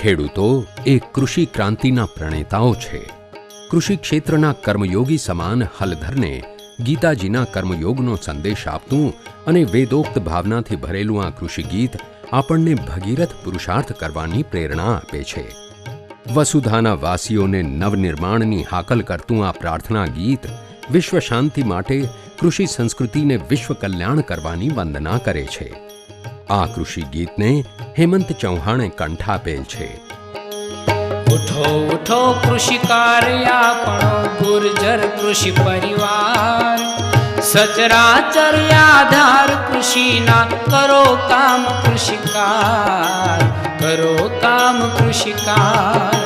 ખેડૂતો એ કૃષિ ક્રાંતિના પ્રણેતાઓ છે. કૃષિ ક્ષેત્રના કર્મયોગી સમાન હલધરને ગીતાજીના કર્મયોગનો સંદેશ આપતું અને વેદોક્ત ભાવનાથી ભરેલું આ કૃષિ ગીત આપણને ભગીરથ પુરુષાર્થ કરવાની પ્રેરણા આપે છે. વસુધાના વાસીઓને નવનિર્માણની હાકલ કરતું આ પ્રાર્થના ગીત વિશ્વ શાંતિ માટે કૃષિ સંસ્કૃતિને વિશ્વ કલ્યાણ કરવાની વંદના કરે છે. આ કૃષિ ગીતને હેમંત ચૌહાણે કંઠ આપેલ છે. ઉઠો ઉઠો કૃષિ કાર્યાપણો ગુર્જર કૃષિ પરિવાર, સચરાચર આધાર કૃષિના કરો કામ કૃષિકાર, કરો કામ કૃષિકાર.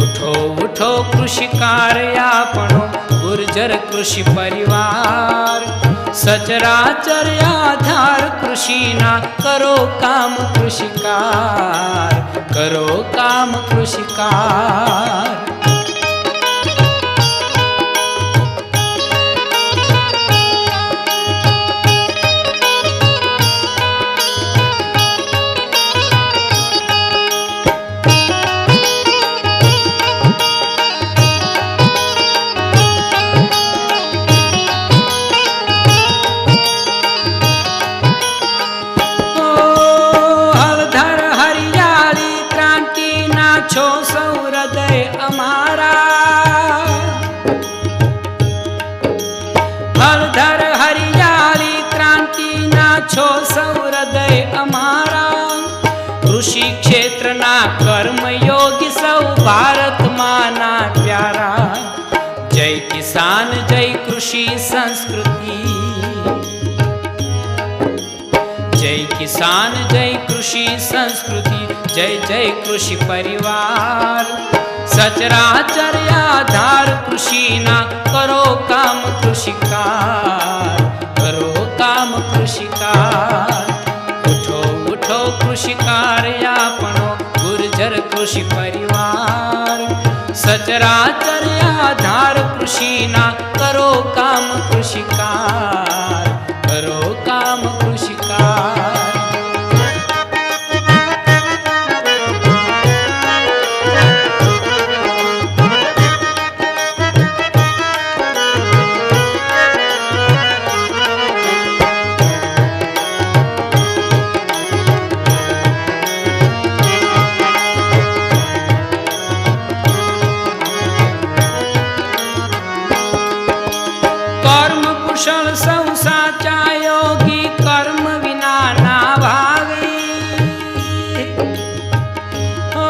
ઉઠો ઉઠો કૃષિ કાર્યાપણો ગુર્જર કૃષિ પરિવાર, સચરાચર આધાર કૃષિના કરો કામ કૃષિકાર, કરો કામ કૃષિકાર. છો સૌ હૃદય અમારા, હળધર હરિયાળી ક્રાંતિના છો સૌ હૃદય અમારા. કૃષિ ક્ષેત્રના કર્મયોગી સૌ ભારતમાંના પ્યારા. જય કિસાન જય કૃષિ સંસ્કૃતિ, જય કિસાન જય કૃષિ સંસ્કૃતિ, જય જય કૃષિ પરિવાર. સચરાચર આધાર કૃષિના કરો કામ કૃષિકાર, કરો કામ કૃષિકાર. ઉઠો ઉઠો કૃષિ કાર્યાપણો ગુર્જર કૃષિ પરિવાર, સચરાચર આધાર કૃષિના કરો કામ કૃષિકાર, કરો કામ કૃષિકાર. કુશળ સૌ સાચા યોગી કર્મ વિના ના ભાવી. ઓ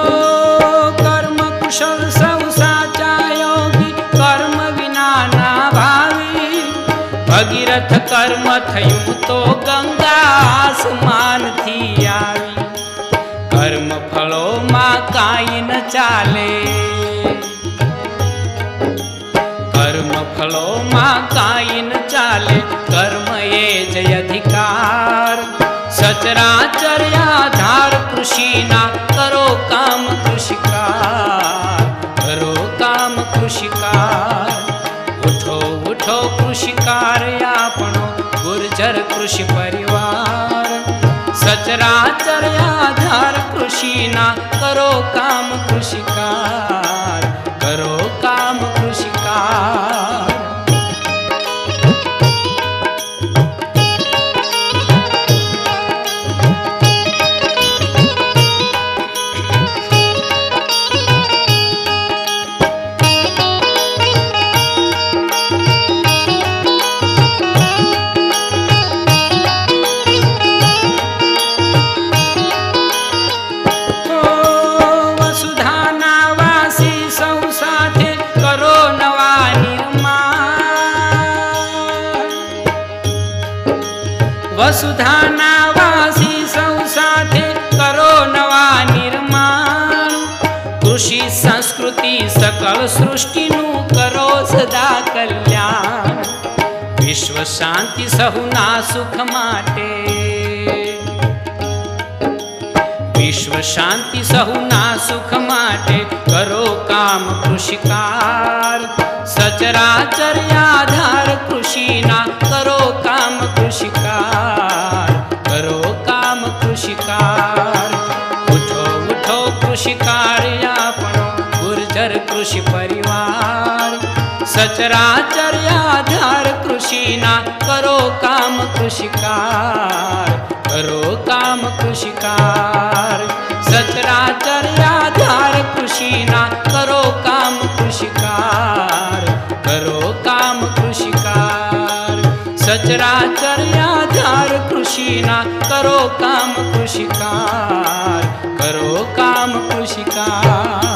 કર્મ કુશળ સૌ સાચા યોગી કર્મ વિના ના ભાવી. ભગીરથ કર્મ થયું તો ગંગા આસમાનથી આવી. કર્મ ફળોમાં કાંઈ ન ચાલે, કર્મ ફળોમાં કાંઈ ન ચાલે, કર્મ એ જ અધિકાર. સચરાચર આધાર કૃષિના કરો કામ કૃષિકાર, કરો કામ કૃષિકાર. ઉઠો ઉઠો કૃષિ કાર્યાપણો ગુર્જર કૃષિ પરિવાર, સચરાચર આધાર કૃષિના કરો કામ કૃષિકાર, કરો કામ કૃષિકાર. વસુધાના વાસી સૌ સાથે કરો નવા નિર્માણ. કૃષિ સંસ્કૃતિ સકળ સૃષ્ટિનું કરો સદા કલ્યાણ. વિશ્વ શાંતિ સહુના સુખ માટે, વિશ્વ શાંતિ સહુના સુખ માટે કરો કામ કૃષિકાર. સચરાચર આધાર કૃષિના કરો કામ કૃષિકાર, કરો કામ કૃષિકાર. ઉઠો ઉઠો કૃષિકાર. कृषी परिवार. सचराचर आधार कृषीना करो काम कृषिकार, करो काम कृषिकार. सचराचर आधार कृषीना करो काम कृषिकार, करो काम कृषिकार. सचराचर आधार कृषीना करो काम कृषिकार, करो काम कृषिकार.